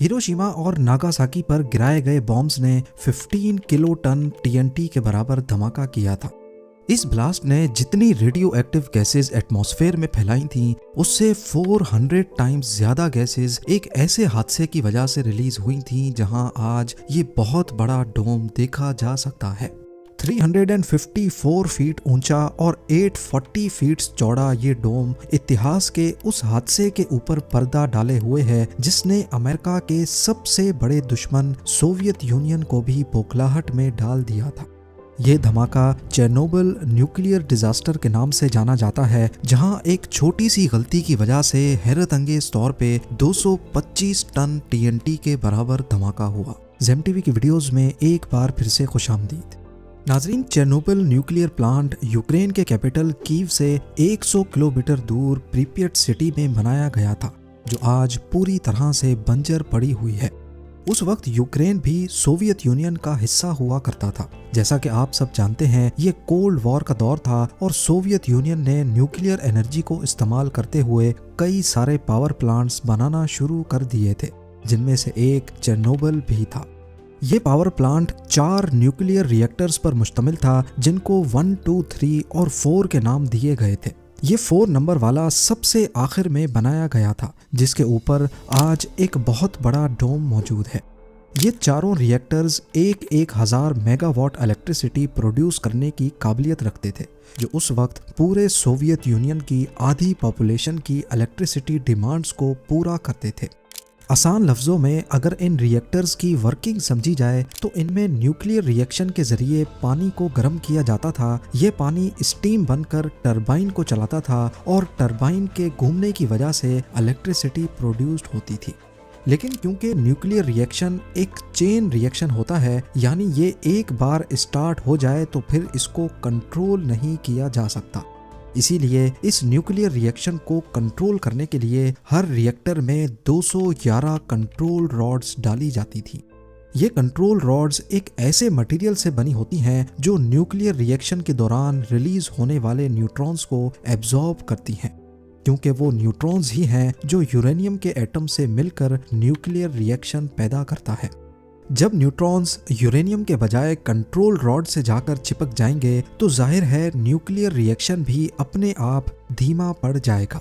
Hiroshima और Nagasaki पर गिराए गए बॉम्ब्स ने 15 किलो टन टीएनटी के बराबर धमाका किया था। इस ब्लास्ट ने जितनी रेडियो एक्टिव गैसेज एटमॉस्फेयर में फैलाई थीं, उससे 400 टाइम्स ज्यादा गैसेज एक ऐसे हादसे की वजह से रिलीज हुई थीं जहां आज ये बहुत बड़ा डोम देखा जा सकता है। 354 फीट ऊंचा और 840 फीट चौड़ा ये डोम इतिहास के उस हादसे के ऊपर पर्दा डाले हुए है जिसने अमेरिका के सबसे बड़े दुश्मन सोवियत यूनियन को भी बौखलाहट में डाल दिया था। ये धमाका चेरनोबिल न्यूक्लियर डिजास्टर के नाम से जाना जाता है, जहां एक छोटी सी गलती की वजह से हैरतअंगेज तौर पे 225 टन टीएनटी के बराबर धमाका हुआ। जेम टीवी की वीडियोस में एक बार फिर से खुशामदीद। नाजरीन, चेरनोबिल न्यूक्लियर प्लांट यूक्रेन के कैपिटल कीव से 100 किलोमीटर दूर प्रीपियट सिटी में बनाया गया था, जो आज पूरी तरह से बंजर पड़ी हुई है। उस वक्त यूक्रेन भी सोवियत यूनियन का हिस्सा हुआ करता था। जैसा कि आप सब जानते हैं, ये कोल्ड वॉर का दौर था और सोवियत यूनियन ने न्यूक्लियर एनर्जी को इस्तेमाल करते हुए कई सारे पावर प्लांट्स बनाना शुरू कर दिए थे, जिनमें से एक चेरनोबिल भी था। ये पावर प्लांट 4 न्यूक्लियर रिएक्टर्स पर मुश्तमिल था, जिनको 1, 2, 3 और 4 के नाम दिए गए थे। ये 4 नंबर वाला सबसे आखिर में बनाया गया था, जिसके ऊपर आज एक बहुत बड़ा डोम मौजूद है। ये चारों रिएक्टर्स 1000 मेगावाट इलेक्ट्रिसिटी प्रोड्यूस करने की काबिलियत रखते थे, जो उस वक्त पूरे सोवियत यूनियन की आधी पॉपुलेशन की इलेक्ट्रिसिटी डिमांड्स को पूरा करते थे। आसान लफ्जों में अगर इन रिएक्टर्स की वर्किंग समझी जाए तो इनमें न्यूक्लियर रिएक्शन के जरिए पानी को गर्म किया जाता था। ये पानी स्टीम बनकर टरबाइन को चलाता था और टरबाइन के घूमने की वजह से इलेक्ट्रिसिटी प्रोड्यूस्ड होती थी। लेकिन क्योंकि न्यूक्लियर रिएक्शन एक चेन रिएक्शन होता है, यानी ये एक बार स्टार्ट हो जाए तो फिर इसको कंट्रोल नहीं किया जा सकता, इसीलिए इस न्यूक्लियर रिएक्शन को कंट्रोल करने के लिए हर रिएक्टर में 211 कंट्रोल रॉड्स डाली जाती थी। ये कंट्रोल रॉड्स एक ऐसे मटेरियल से बनी होती हैं जो न्यूक्लियर रिएक्शन के दौरान रिलीज होने वाले न्यूट्रॉन्स को एब्जॉर्ब करती हैं, क्योंकि वो न्यूट्रॉन्स ही हैं जो यूरेनियम के एटम से मिलकर न्यूक्लियर रिएक्शन पैदा करता है। जब न्यूट्रॉन्स यूरेनियम के बजाय कंट्रोल रॉड से जाकर चिपक जाएंगे तो जाहिर है न्यूक्लियर रिएक्शन भी अपने आप धीमा पड़ जाएगा।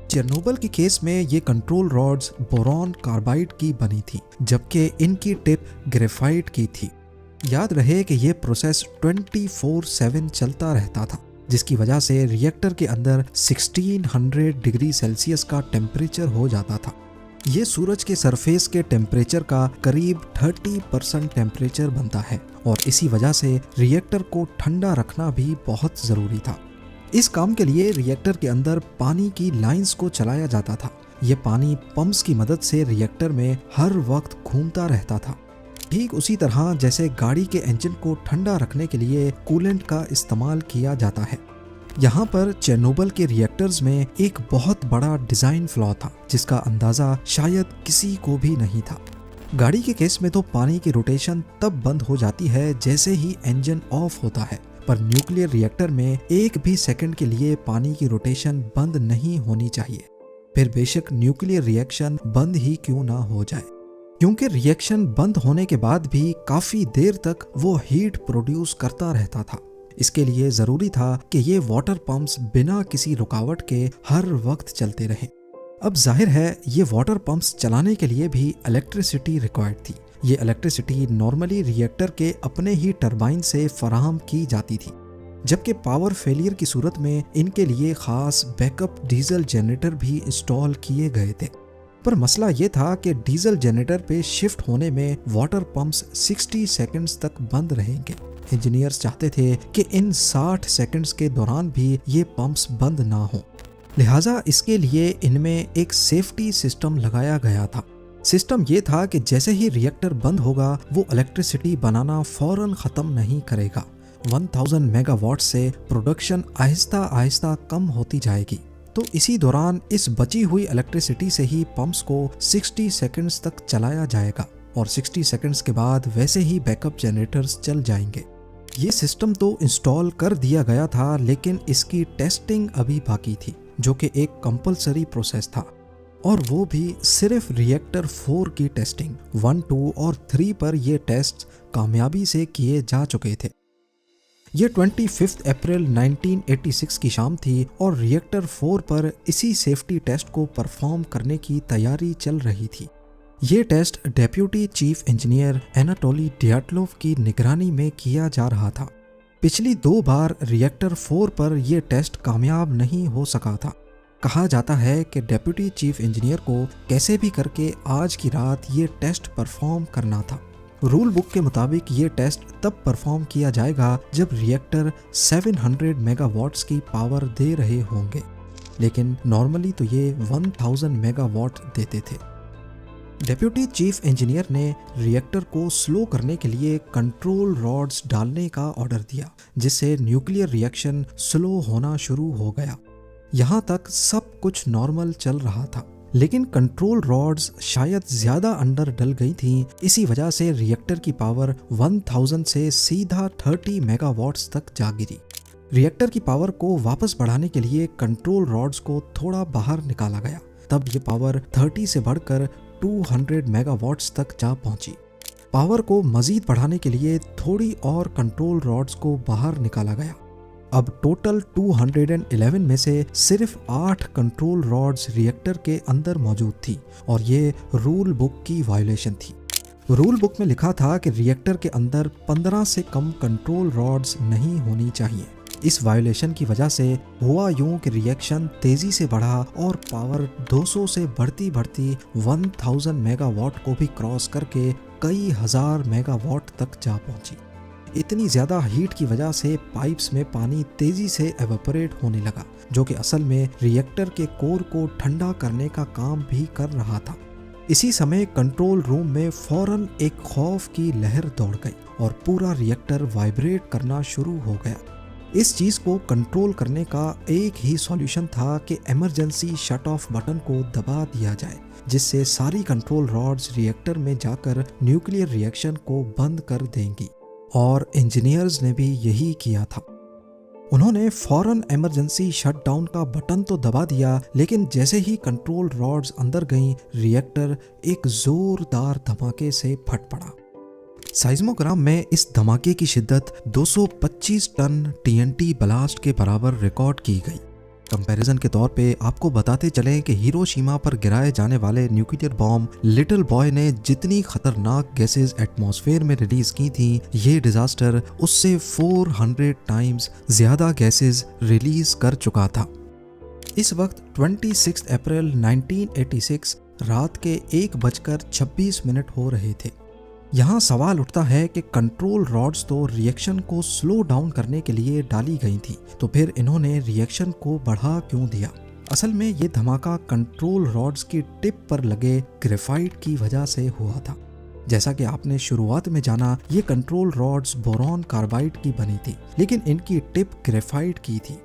चेरनोबिल के केस में ये कंट्रोल रॉड्स बोरॉन कार्बाइड की बनी थी, जबकि इनकी टिप ग्रेफाइट की थी। याद रहे कि ये प्रोसेस 24/7 चलता रहता था, जिसकी वजह से रिएक्टर के अंदर 1600 डिग्री सेल्सियस का टेम्परेचर हो जाता था। ये सूरज के सरफेस के टेम्परेचर का करीब 30% टेम्परेचर बनता है और इसी वजह से रिएक्टर को ठंडा रखना भी बहुत ज़रूरी था। इस काम के लिए रिएक्टर के अंदर पानी की लाइंस को चलाया जाता था। ये पानी पंप्स की मदद से रिएक्टर में हर वक्त घूमता रहता था, ठीक उसी तरह जैसे गाड़ी के इंजन को ठंडा रखने के लिए कूलेंट का इस्तेमाल किया जाता है। यहाँ पर चेरनोबिल के रिएक्टर्स में एक बहुत बड़ा डिज़ाइन फ्लॉ था, जिसका अंदाज़ा शायद किसी को भी नहीं था। गाड़ी के केस में तो पानी की रोटेशन तब बंद हो जाती है जैसे ही इंजन ऑफ होता है, पर न्यूक्लियर रिएक्टर में एक भी सेकंड के लिए पानी की रोटेशन बंद नहीं होनी चाहिए, फिर बेशक न्यूक्लियर रिएक्शन बंद ही क्यों ना हो जाए, क्योंकि रिएक्शन बंद होने के बाद भी काफ़ी देर तक वो हीट प्रोड्यूस करता रहता था। इसके लिए ज़रूरी था कि ये वाटर पंप्स बिना किसी रुकावट के हर वक्त चलते रहें। अब जाहिर है ये वाटर पंप्स चलाने के लिए भी इलेक्ट्रिसिटी रिक्वायर्ड थी। ये इलेक्ट्रिसिटी नॉर्मली रिएक्टर के अपने ही टरबाइन से फराहम की जाती थी, जबकि पावर फेलियर की सूरत में इनके लिए ख़ास बैकअप डीजल जनरेटर भी इंस्टॉल किए गए थे। पर मसला ये था कि डीजल जनरेटर पे शिफ्ट होने में वाटर पंप्स 60 सेकंड्स तक बंद रहेंगे। इंजीनियर्स चाहते थे कि इन 60 सेकंड्स के दौरान भी ये पंप्स बंद ना हो, लिहाजा इसके लिए इनमें एक सेफ्टी सिस्टम लगाया गया था। सिस्टम ये था कि जैसे ही रिएक्टर बंद होगा वो इलेक्ट्रिसिटी बनाना फौरन ख़त्म नहीं करेगा। 1000 मेगावाट से प्रोडक्शन आहिस्ता आहिस्ता कम होती जाएगी, तो इसी दौरान इस बची हुई इलेक्ट्रिसिटी से ही पंप्स को 60 सेकंड्स तक चलाया जाएगा और 60 सेकंड्स के बाद वैसे ही बैकअप जनरेटर्स चल जाएंगे। ये सिस्टम तो इंस्टॉल कर दिया गया था, लेकिन इसकी टेस्टिंग अभी बाकी थी, जो कि एक कंपलसरी प्रोसेस था। और वो भी सिर्फ रिएक्टर 4 की टेस्टिंग। 1, 2 और 3 पर ये टेस्ट कामयाबी से किए जा चुके थे। ये 25 अप्रैल 1986 की शाम थी और रिएक्टर 4 पर इसी सेफ्टी टेस्ट को परफॉर्म करने की तैयारी चल रही थी। ये test deputy chief engineer Anatoly Dyatlov की निगरानी में किया जा रहा था। पिछली 2 बार रिएक्टर 4 पर यह टेस्ट कामयाब नहीं हो सका था। कहा जाता है कि डेप्यूटी चीफ इंजीनियर को कैसे भी करके आज की रात ये टेस्ट परफॉर्म करना था। रूल बुक के मुताबिक ये टेस्ट तब परफॉर्म किया जाएगा जब रिएक्टर 700 मेगावाट्स की पावर दे रहे होंगे, लेकिन नॉर्मली तो ये 1000 मेगावाट देते थे। डेप्यूटी चीफ इंजीनियर ने रिएक्टर को स्लो करने के लिए कंट्रोल रॉड्स डालने का ऑर्डर दिया, जिससे न्यूक्लियर रिएक्शन स्लो होना शुरू हो गया। यहाँ तक सब कुछ नॉर्मल चल रहा था, लेकिन कंट्रोल रॉड्स शायद ज्यादा अंडर डल गई थीं। इसी वजह से रिएक्टर की पावर 1000 से सीधा 30 मेगावाट्स तक जा गिरी। रिएक्टर की पावर को वापस बढ़ाने के लिए कंट्रोल रॉड्स को थोड़ा बाहर निकाला गया, तब ये पावर 30 से बढ़कर 200 मेगावाट्स तक जा पहुंची। पावर को मजीद बढ़ाने के लिए थोड़ी और कंट्रोल रॉड्स को बाहर निकाला गया। अब टोटल 211 में से सिर्फ 8 कंट्रोल रॉड्स रिएक्टर के अंदर मौजूद थी और ये रूल बुक की वायलेशन थी। रूल बुक में लिखा था कि रिएक्टर के अंदर 15 से कम कंट्रोल रॉड्स नहीं होनी चाहिए। इस वायलेशन की वजह से हुआ यूं कि रिएक्शन तेजी से बढ़ा और पावर 200 से बढ़ती बढ़ती 1000 मेगावाट को भी क्रॉस करके कई हजार मेगावाट तक जा पहुंची। इतनी ज्यादा हीट की वजह से पाइप्स में पानी तेजी से एवेपोरेट होने लगा, जो कि असल में रिएक्टर के कोर को ठंडा करने का काम भी कर रहा था। इसी समय कंट्रोल रूम में फौरन एक खौफ की लहर दौड़ गई और पूरा रिएक्टर वाइब्रेट करना शुरू हो गया। इस चीज को कंट्रोल करने का एक ही सॉल्यूशन था कि इमरजेंसी शट ऑफ बटन को दबा दिया जाए, जिससे सारी कंट्रोल रॉड्स रिएक्टर में जाकर न्यूक्लियर रिएक्शन को बंद कर देंगी। और इंजीनियर्स ने भी यही किया था। उन्होंने फौरन इमरजेंसी शटडाउन का बटन तो दबा दिया, लेकिन जैसे ही कंट्रोल रॉड्स अंदर गईं, रिएक्टर एक जोरदार धमाके से फट पड़ा। साइज्मोग्राम में इस धमाके की शिद्दत 225 टन टीएनटी ब्लास्ट के बराबर रिकॉर्ड की गई। कंपैरिजन के तौर पे आपको बताते चलें कि हिरोशिमा पर गिराए जाने वाले न्यूक्लियर बॉम्ब लिटिल बॉय ने जितनी खतरनाक गैसेस एटमॉस्फेयर में रिलीज की थी, ये डिजास्टर उससे 400 टाइम्स ज्यादा गैसेस रिलीज कर चुका था। इस वक्त 26 अप्रैल 1986 रात के 1:26 हो रहे थे। यहाँ सवाल उठता है कि कंट्रोल रॉड्स तो रिएक्शन को स्लो डाउन करने के लिए डाली गई थी, तो फिर इन्होंने रिएक्शन को बढ़ा क्यों दिया? असल में ये धमाका कंट्रोल रॉड्स की टिप पर लगे ग्रेफाइट की वजह से हुआ था। जैसा कि आपने शुरुआत में जाना, ये कंट्रोल रॉड्स बोरॉन कार्बाइड की बनी थी, लेकिन इनकी टिप ग्रेफाइट की थी।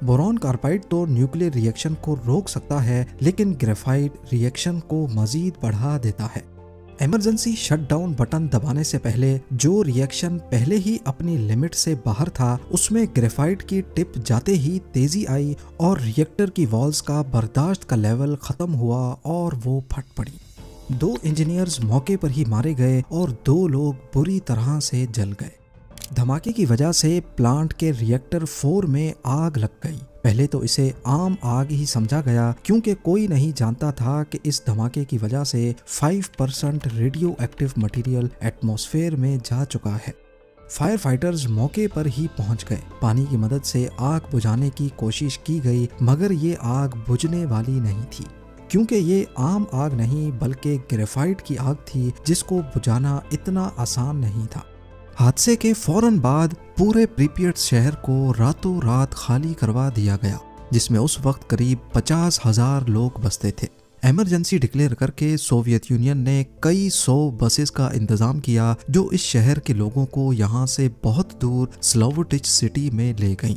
बोरॉन कार्बाइड तो न्यूक्लियर रिएक्शन को रोक सकता है, लेकिन ग्रेफाइट रिएक्शन को मजीद बढ़ा देता है। इमरजेंसी शटडाउन बटन दबाने से पहले जो रिएक्शन पहले ही अपनी लिमिट से बाहर था, उसमें ग्रेफाइट की टिप जाते ही तेजी आई और रिएक्टर की वॉल्स का बर्दाश्त का लेवल खत्म हुआ और वो फट पड़ी। 2 इंजीनियर्स मौके पर ही मारे गए और 2 लोग बुरी तरह से जल गए। धमाके की वजह से प्लांट के रिएक्टर 4 में आग लग गई। पहले तो इसे आम आग ही समझा गया, क्योंकि कोई नहीं जानता था कि इस धमाके की वजह से 5% रेडियो एक्टिव मटेरियल एटमॉस्फेयर में जा चुका है। फायर फाइटर्स मौके पर ही पहुंच गए। पानी की मदद से आग बुझाने की कोशिश की गई, मगर ये आग बुझने वाली नहीं थी, क्योंकि ये आम आग नहीं बल्कि ग्रेफाइट की आग थी, जिसको बुझाना इतना आसान नहीं था। हादसे के फौरन बाद पूरे प्रिपियट शहर को रातों रात खाली करवा दिया गया, जिसमें उस वक्त करीब 50,000 लोग बसते थे। इमरजेंसी डिक्लेयर करके सोवियत यूनियन ने कई 100 बसेस का इंतजाम किया, जो इस शहर के लोगों को यहाँ से बहुत दूर स्लोवोटिच सिटी में ले गईं।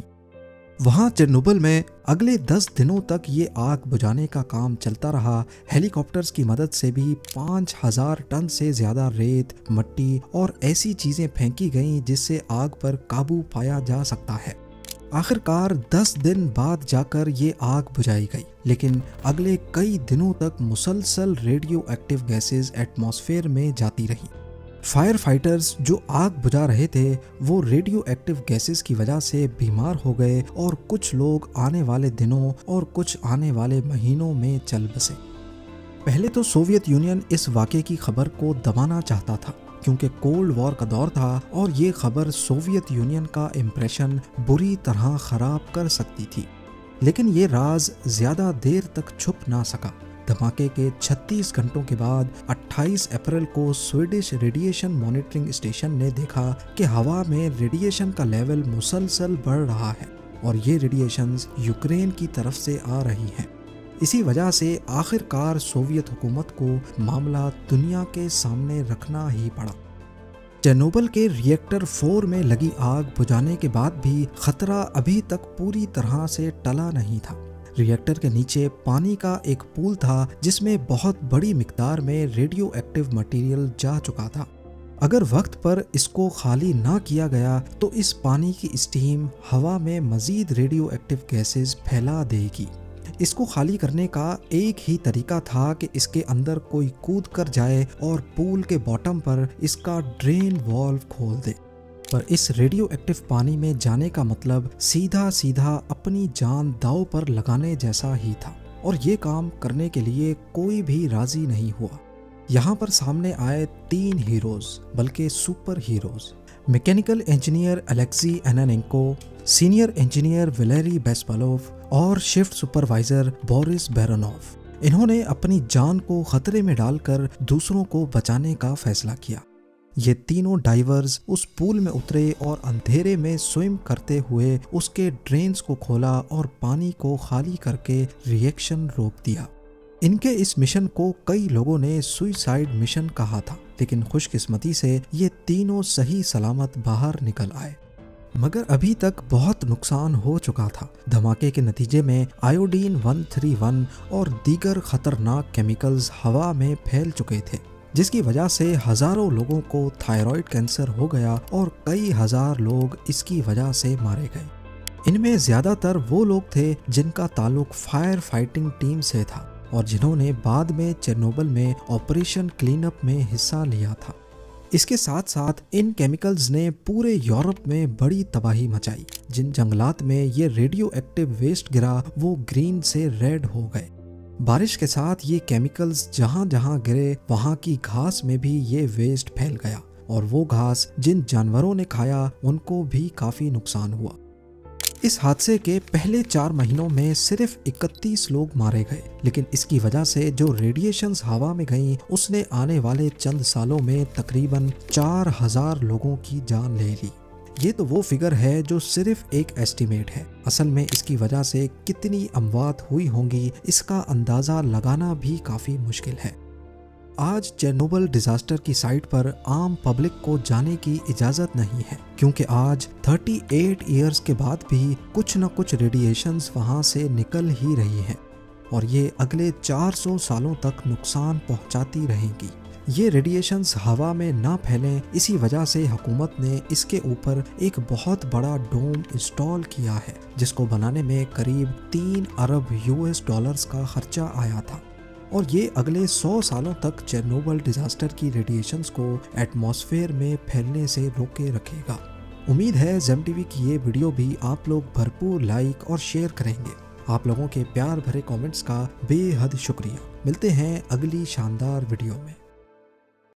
वहाँ चेरनोबिल में अगले 10 दिनों तक ये आग बुझाने का काम चलता रहा। हेलीकॉप्टर्स की मदद से भी 5000 टन से ज्यादा रेत, मट्टी और ऐसी चीजें फेंकी गईं जिससे आग पर काबू पाया जा सकता है। आखिरकार 10 दिन बाद जाकर ये आग बुझाई गई, लेकिन अगले कई दिनों तक मुसलसल रेडियो एक्टिव गैसेज एटमॉस्फेयर में जाती रहीं। फायर फाइटर्स जो आग बुझा रहे थे वो रेडियो एक्टिव गैसेस की वजह से बीमार हो गए और कुछ लोग आने वाले दिनों और कुछ आने वाले महीनों में चल बसे। पहले तो सोवियत यूनियन इस वाक़े की खबर को दबाना चाहता था क्योंकि कोल्ड वॉर का दौर था और ये खबर सोवियत यूनियन का इम्प्रेशन बुरी तरह ख़राब कर सकती थी, लेकिन ये राज ज़्यादा देर तक छुप ना सका। धमाके के 36 घंटों के बाद 28 अप्रैल को स्वीडिश रेडिएशन मॉनिटरिंग स्टेशन ने देखा कि हवा में रेडिएशन का लेवल मुसलसल बढ़ रहा है और ये रेडिएशंस यूक्रेन की तरफ से आ रही हैं। इसी वजह से आखिरकार सोवियत हुकूमत को मामला दुनिया के सामने रखना ही पड़ा। चेर्नोबिल के रिएक्टर 4 में लगी आग बुझाने के बाद भी खतरा अभी तक पूरी तरह से टला नहीं था। रिएक्टर के नीचे पानी का एक पूल था जिसमें बहुत बड़ी मिकदार में रेडियो एक्टिव मटेरियल जा चुका था। अगर वक्त पर इसको खाली ना किया गया तो इस पानी की स्टीम हवा में मजीद रेडियो एक्टिव गैसेस फैला देगी। इसको खाली करने का एक ही तरीका था कि इसके अंदर कोई कूद कर जाए और पूल के बॉटम पर इसका ड्रेन वॉल्व खोल दे, पर इस रेडियो एक्टिव पानी में जाने का मतलब सीधा सीधा अपनी जान दांव पर लगाने जैसा ही था और ये काम करने के लिए कोई भी राजी नहीं हुआ। यहाँ पर सामने आए 3 हीरोज, बल्कि super heroes. Mechanical engineer Alexei Ananenko, senior engineer Valery Bespalov और शिफ्ट सुपरवाइजर बोरिस बेरोनोव। इन्होंने अपनी जान को खतरे में डालकर दूसरों को बचाने का फैसला किया। ये तीनों डाइवर्स उस पूल में उतरे और अंधेरे में स्विम करते हुए उसके ड्रेन्स को खोला और पानी को खाली करके रिएक्शन रोक दिया। इनके इस मिशन को कई लोगों ने सुइसाइड मिशन कहा था, लेकिन खुशकिस्मती से ये तीनों सही सलामत बाहर निकल आए। मगर अभी तक बहुत नुकसान हो चुका था। धमाके के नतीजे में आयोडीन 131 और दीगर खतरनाक केमिकल्स हवा में फैल चुके थे, जिसकी वजह से हजारों लोगों को थायराइड कैंसर हो गया और कई हजार लोग इसकी वजह से मारे गए। इनमें ज्यादातर वो लोग थे जिनका ताल्लुक फायर फाइटिंग टीम से था और जिन्होंने बाद में चेर्नोबिल में ऑपरेशन क्लीनअप में हिस्सा लिया था। इसके साथ साथ इन केमिकल्स ने पूरे यूरोप में बड़ी तबाही मचाई। जिन जंगलात में ये रेडियो एक्टिव वेस्ट गिरा वो ग्रीन से रेड हो गए। बारिश के साथ ये केमिकल्स जहां जहां गिरे वहां की घास में भी ये वेस्ट फैल गया और वो घास जिन जानवरों ने खाया उनको भी काफी नुकसान हुआ। इस हादसे के पहले 4 महीनों में सिर्फ 31 लोग मारे गए, लेकिन इसकी वजह से जो रेडिएशंस हवा में गईं उसने आने वाले चंद सालों में तकरीबन 4000 लोगों की जान ले ली। ये तो वो फिगर है जो सिर्फ एक एस्टीमेट है। असल में इसकी वजह से कितनी अमवात हुई होंगी इसका अंदाजा लगाना भी काफी मुश्किल है। आज चेर्नोबिल डिजास्टर की साइट पर आम पब्लिक को जाने की इजाजत नहीं है, क्योंकि आज 38 इयर्स के बाद भी कुछ न कुछ रेडिएशंस वहां से निकल ही रही हैं और ये अगले 400 सालों तक नुकसान पहुंचाती रहेंगी। ये रेडिएशंस हवा में ना फैलें, इसी वजह से हुकूमत ने इसके ऊपर एक बहुत बड़ा डोम इंस्टॉल किया है, जिसको बनाने में करीब 3 अरब US डॉलर्स का खर्चा आया था और ये अगले 100 सालों तक चेर्नोबिल डिजास्टर की रेडिएशंस को एटमॉस्फेयर में फैलने से रोके रखेगा। उम्मीद है जेम टीवी की ये वीडियो भी आप लोग भरपूर लाइक और शेयर करेंगे। आप लोगों के प्यार भरे कमेंट्स का बेहद शुक्रिया। मिलते हैं अगली शानदार वीडियो में।